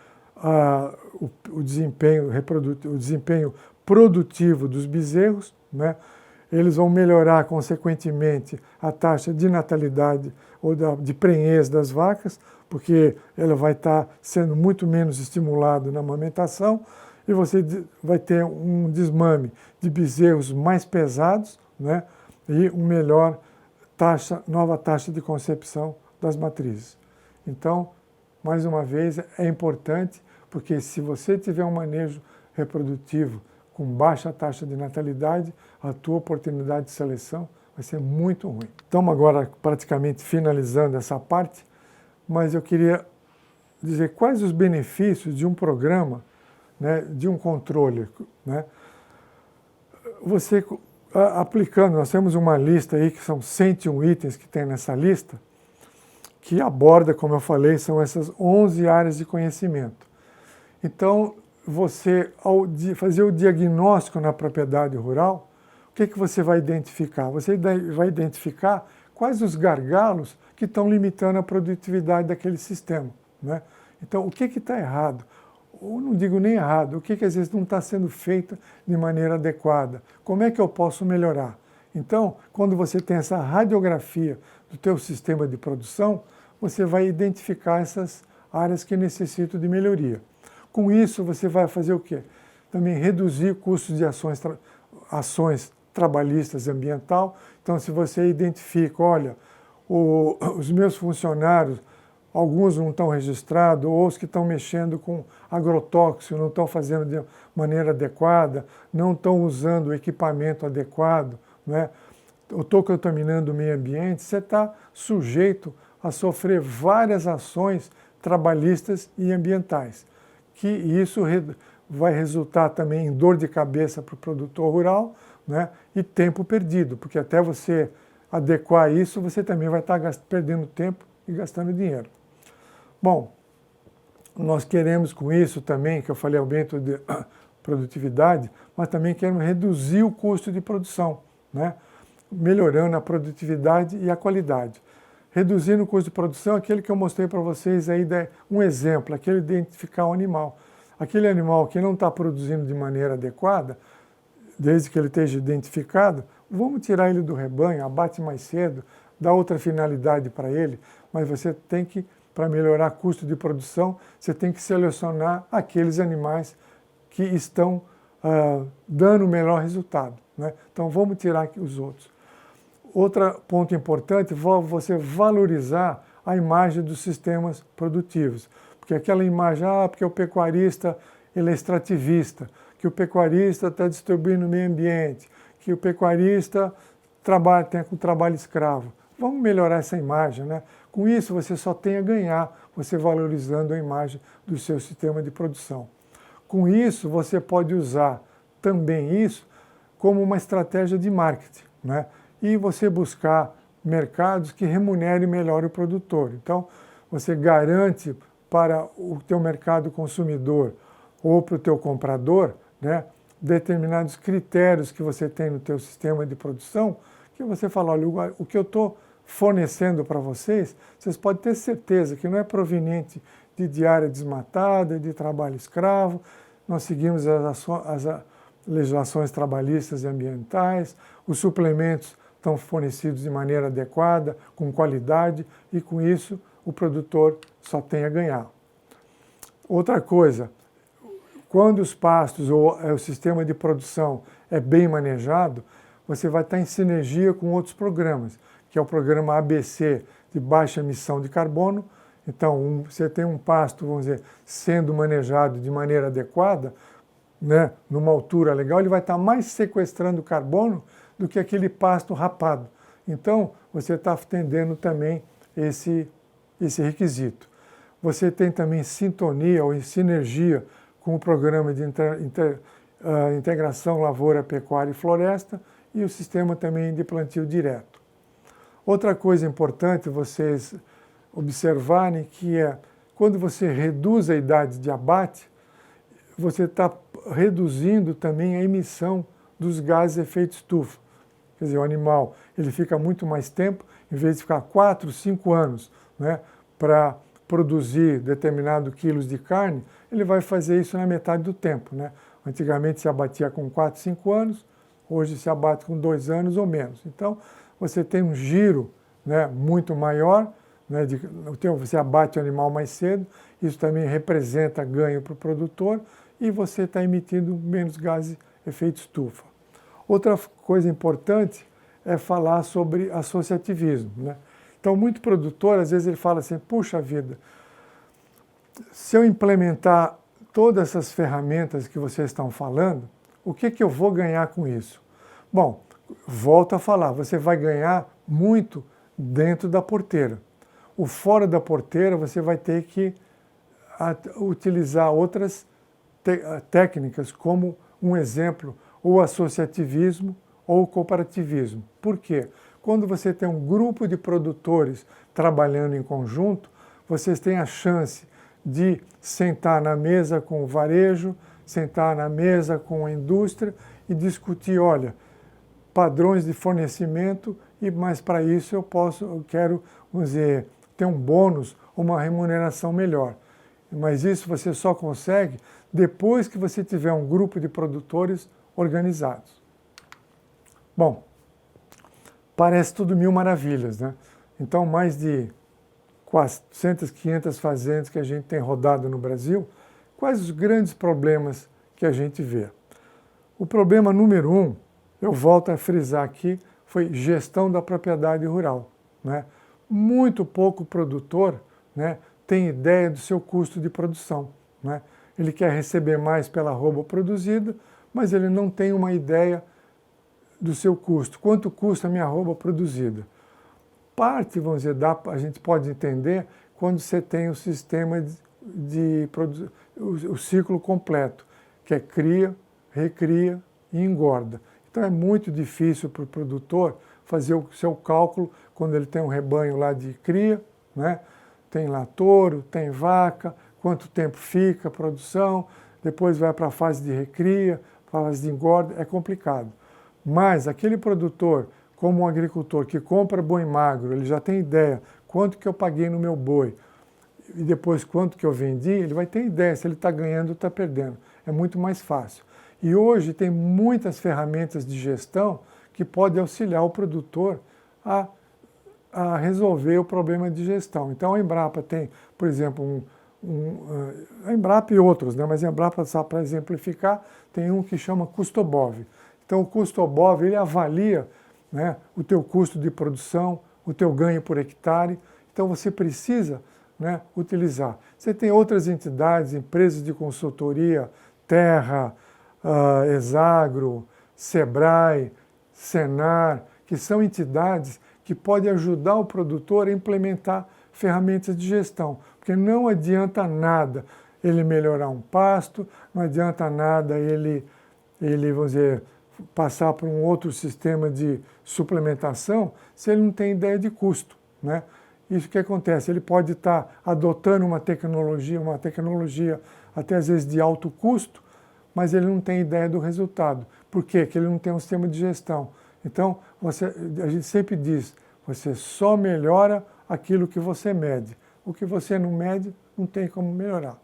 o desempenho produtivo dos bezerros, né? Eles vão melhorar, consequentemente, a taxa de natalidade ou de prenhez das vacas, porque ela vai estar sendo muito menos estimulada na amamentação, e você vai ter um desmame de bezerros mais pesados, né, e uma nova taxa de concepção das matrizes. Então, mais uma vez, é importante, porque se você tiver um manejo reprodutivo com baixa taxa de natalidade, a tua oportunidade de seleção vai ser muito ruim. Estamos agora praticamente finalizando essa parte, mas eu queria dizer quais os benefícios de um programa, né, de um controle, né? Você aplicando, nós temos uma lista aí que são 101 itens que tem nessa lista, que aborda, como eu falei, são essas 11 áreas de conhecimento. Então, você, ao fazer o diagnóstico na propriedade rural, o que você vai identificar? Você vai identificar quais os gargalos que estão limitando a produtividade daquele sistema, né? Então, o que está errado? Ou não digo nem errado, o que às vezes não está sendo feito de maneira adequada? Como é que eu posso melhorar? Então, quando você tem essa radiografia do teu sistema de produção, você vai identificar essas áreas que necessitam de melhoria. Com isso, você vai fazer o quê? Também reduzir custos de ações trabalhistas e ambiental. Então, se você identifica, olha, os meus funcionários, alguns não estão registrados, ou os que estão mexendo com agrotóxico não estão fazendo de maneira adequada, não estão usando o equipamento adequado, né? Eu estou contaminando o meio ambiente, você está sujeito a sofrer várias ações trabalhistas e ambientais, que isso vai resultar também em dor de cabeça para o produtor rural, né, e tempo perdido, porque até você adequar isso, você também vai estar perdendo tempo e gastando dinheiro. Bom, nós queremos com isso também, que eu falei, aumento de produtividade, mas também queremos reduzir o custo de produção, né, melhorando a produtividade e a qualidade. Reduzindo o custo de produção, aquele que eu mostrei para vocês aí, um exemplo, aquele de identificar o animal. Aquele animal que não está produzindo de maneira adequada, desde que ele esteja identificado, vamos tirar ele do rebanho, abate mais cedo, dá outra finalidade para ele, mas você tem que, para melhorar custo de produção, você tem que selecionar aqueles animais que estão dando o melhor resultado, né? Então vamos tirar os outros. Outro ponto importante é você valorizar a imagem dos sistemas produtivos. Porque aquela imagem, porque o pecuarista ele é extrativista, que o pecuarista está destruindo o meio ambiente, que o pecuarista tem com trabalho escravo. Vamos melhorar essa imagem, né? Com isso você só tem a ganhar, você valorizando a imagem do seu sistema de produção. Com isso, você pode usar também isso como uma estratégia de marketing, né? E você buscar mercados que remunerem melhor o produtor. Então, você garante para o teu mercado consumidor ou para o teu comprador, né, determinados critérios que você tem no teu sistema de produção, que você fala, olha, o que eu estou fornecendo para vocês, vocês podem ter certeza que não é proveniente de diária desmatada, de trabalho escravo, nós seguimos as legislações trabalhistas e ambientais, os suplementos estão fornecidos de maneira adequada, com qualidade, e com isso o produtor só tem a ganhar. Outra coisa, quando os pastos ou o sistema de produção é bem manejado, você vai estar em sinergia com outros programas, que é o programa ABC de baixa emissão de carbono. Então, você tem um pasto, vamos dizer, sendo manejado de maneira adequada, né, numa altura legal, ele vai estar mais sequestrando carbono do que aquele pasto rapado. Então, você está atendendo também esse requisito. Você tem também sintonia ou sinergia com o programa de integração lavoura, pecuária e floresta e o sistema também de plantio direto. Outra coisa importante vocês observarem que é, quando você reduz a idade de abate, você está reduzindo também a emissão dos gases de efeito estufa. Quer dizer, o animal ele fica muito mais tempo, em vez de ficar 4, 5 anos, né, para produzir determinado quilos de carne, ele vai fazer isso na metade do tempo, né? Antigamente se abatia com 4, 5 anos, hoje se abate com 2 anos ou menos. Então, você tem um giro, né, muito maior, né, você abate o animal mais cedo, isso também representa ganho para o produtor e você está emitindo menos gases de efeito estufa. Outra coisa importante é falar sobre associativismo, né? Então, muito produtor, às vezes ele fala assim, puxa vida, se eu implementar todas essas ferramentas que vocês estão falando, o que eu vou ganhar com isso? Bom, volto a falar, você vai ganhar muito dentro da porteira. O fora da porteira você vai ter que utilizar outras técnicas, como um exemplo, o associativismo ou o cooperativismo. Por quê? Quando você tem um grupo de produtores trabalhando em conjunto, vocês têm a chance de sentar na mesa com o varejo, sentar na mesa com a indústria e discutir, olha, padrões de fornecimento, mas para isso eu quero, vamos dizer, ter um bônus, uma remuneração melhor. Mas isso você só consegue depois que você tiver um grupo de produtores organizados. Bom, parece tudo mil maravilhas, né? Então, mais de 400, 500 fazendas que a gente tem rodado no Brasil, quais os grandes problemas que a gente vê? O problema número 1, eu volto a frisar aqui, foi gestão da propriedade rural, né? Muito pouco produtor, né, tem ideia do seu custo de produção, né? Ele quer receber mais pela arroba produzida, mas ele não tem uma ideia do seu custo. Quanto custa a minha arroba produzida? Parte, vamos dizer, a gente pode entender quando você tem o sistema o ciclo completo, que é cria, recria e engorda. Então é muito difícil para o produtor fazer o seu cálculo quando ele tem um rebanho lá de cria, né? Tem lá touro, tem vaca, quanto tempo fica a produção, depois vai para a fase de recria, fase de engorda, é complicado. Mas aquele produtor, como um agricultor que compra boi magro, ele já tem ideia quanto que eu paguei no meu boi e depois quanto que eu vendi, ele vai ter ideia se ele está ganhando ou está perdendo. É muito mais fácil. E hoje tem muitas ferramentas de gestão que podem auxiliar o produtor a resolver o problema de gestão. Então a Embrapa tem, por exemplo, a Embrapa e outros, né? Mas a Embrapa, só para exemplificar, tem um que chama Custobov. Então o Custobov, ele avalia, né, o teu custo de produção, o teu ganho por hectare, então você precisa, né, utilizar. Você tem outras entidades, empresas de consultoria, Terra, Exagro, Sebrae, Senar, que são entidades que podem ajudar o produtor a implementar ferramentas de gestão, porque não adianta nada ele melhorar um pasto, não adianta nada ele vamos dizer, passar por um outro sistema de suplementação se ele não tem ideia de custo, né? Isso que acontece, ele pode estar adotando uma tecnologia até às vezes de alto custo, mas ele não tem ideia do resultado. Por quê? Porque ele não tem um sistema de gestão. Então, a gente sempre diz, você só melhora aquilo que você mede. O que você não mede, não tem como melhorar.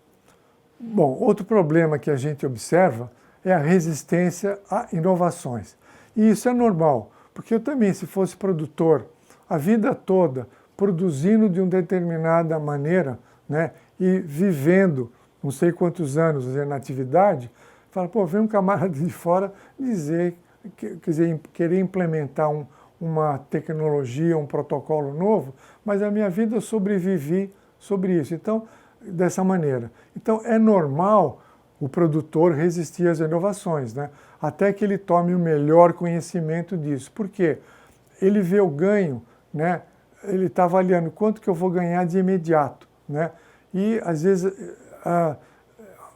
Bom, outro problema que a gente observa é a resistência a inovações. E isso é normal, porque eu também, se fosse produtor a vida toda, produzindo de uma determinada maneira, né, e vivendo não sei quantos anos na atividade, fala, pô, vem um camarada de fora dizer, quer dizer, querer implementar uma tecnologia, um protocolo novo, mas a minha vida eu sobrevivi sobre isso. Então, dessa maneira. Então, é normal o produtor resistir às inovações, né? Até que ele tome o melhor conhecimento disso. Por quê? Ele vê o ganho, né? Ele está avaliando quanto que eu vou ganhar de imediato, né? E, às vezes,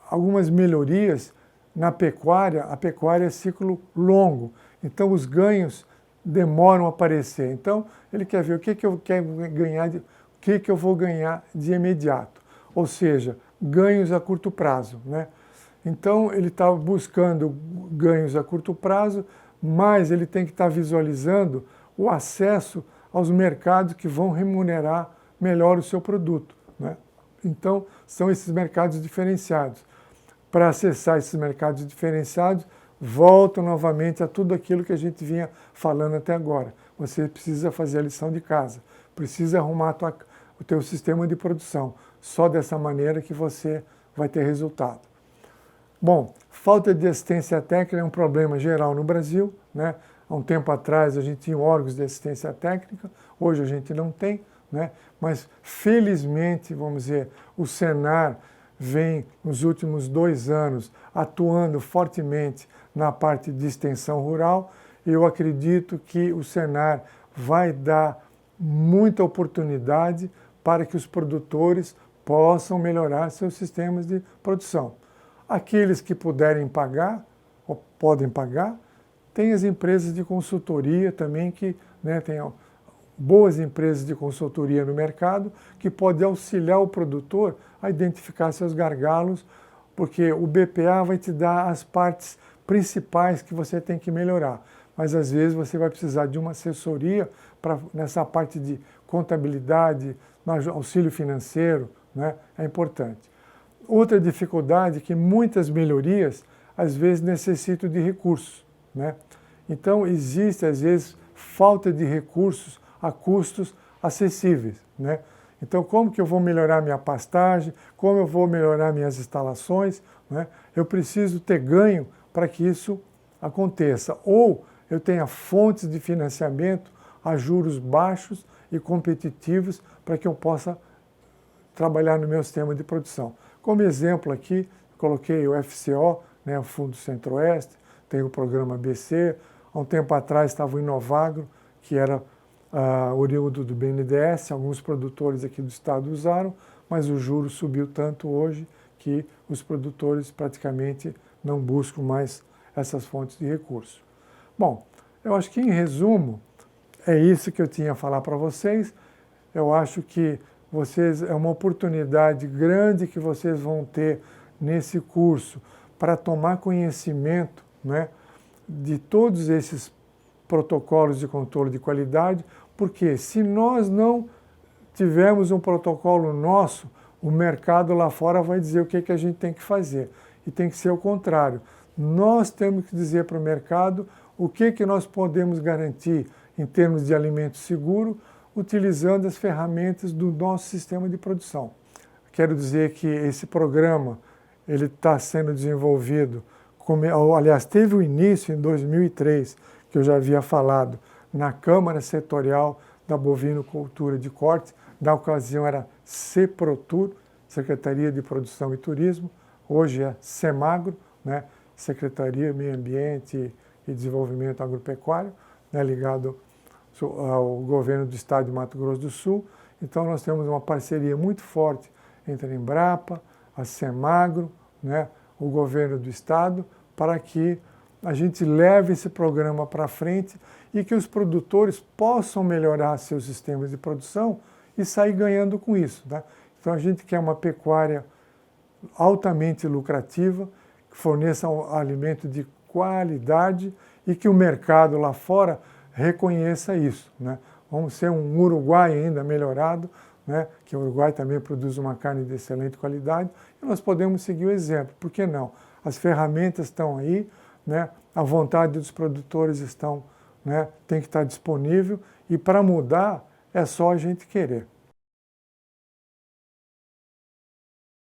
algumas melhorias na pecuária, a pecuária é ciclo longo, então os ganhos demoram a aparecer. Então, ele quer ver o que eu quero ganhar, o que eu vou ganhar de imediato. Ou seja, ganhos a curto prazo, né? Então, ele está buscando ganhos a curto prazo, mas ele tem que estar visualizando o acesso aos mercados que vão remunerar melhor o seu produto, né? Então, são esses mercados diferenciados. Para acessar esses mercados diferenciados, volta novamente a tudo aquilo que a gente vinha falando até agora. Você precisa fazer a lição de casa, precisa arrumar o teu sistema de produção. Só dessa maneira que você vai ter resultado. Bom, falta de assistência técnica é um problema geral no Brasil, né? Há um tempo atrás a gente tinha órgãos de assistência técnica, hoje a gente não tem, né? Mas felizmente, vamos dizer, o Senar vem nos últimos 2 anos atuando fortemente na parte de extensão rural. Eu acredito que o Senar vai dar muita oportunidade para que os produtores possam melhorar seus sistemas de produção. Aqueles que puderem pagar, ou podem pagar, tem as empresas de consultoria também que, né, tem boas empresas de consultoria no mercado que podem auxiliar o produtor a identificar seus gargalos, porque o BPA vai te dar as partes principais que você tem que melhorar. Mas às vezes você vai precisar de uma assessoria nessa parte de contabilidade, auxílio financeiro, né? É importante. Outra dificuldade é que muitas melhorias às vezes necessitam de recursos, né? Então existe às vezes falta de recursos a custos acessíveis, né? Então, como que eu vou melhorar minha pastagem, como eu vou melhorar minhas instalações, né? Eu preciso ter ganho para que isso aconteça. Ou eu tenha fontes de financiamento a juros baixos e competitivos para que eu possa trabalhar no meu sistema de produção. Como exemplo aqui, coloquei o FCO, né, o Fundo Centro-Oeste, tem o programa BC, há um tempo atrás estava o Inovagro, que era oriundo do BNDES, alguns produtores aqui do estado usaram, mas o juro subiu tanto hoje que os produtores praticamente não buscam mais essas fontes de recurso. Bom, eu acho que em resumo é isso que eu tinha a falar para vocês. Eu acho que é uma oportunidade grande que vocês vão ter nesse curso para tomar conhecimento, né, de todos esses protocolos de controle de qualidade, porque se nós não tivermos um protocolo nosso, o mercado lá fora vai dizer o que a gente tem que fazer. E tem que ser o contrário. Nós temos que dizer para o mercado o que nós podemos garantir em termos de alimento seguro, utilizando as ferramentas do nosso sistema de produção. Quero dizer que esse programa ele está sendo desenvolvido, aliás, teve o início em 2003, que eu já havia falado, na Câmara Setorial da Bovinocultura de Corte, na ocasião era CEPROTUR, Secretaria de Produção e Turismo, hoje é SEMAGRO, né, Secretaria de Meio Ambiente e Desenvolvimento Agropecuário, né, ligado ao governo do estado de Mato Grosso do Sul. Então nós temos uma parceria muito forte entre a Embrapa, a Semagro, né, o governo do estado, para que a gente leve esse programa para frente e que os produtores possam melhorar seus sistemas de produção e sair ganhando com isso. Tá? Então a gente quer uma pecuária altamente lucrativa, que forneça um alimento de qualidade e que o mercado lá fora reconheça isso. Né? Vamos ser um Uruguai ainda melhorado, né? Que o Uruguai também produz uma carne de excelente qualidade, e nós podemos seguir o exemplo. Por que não? As ferramentas estão aí, né? A vontade dos produtores tem que estar disponível, e para mudar é só a gente querer.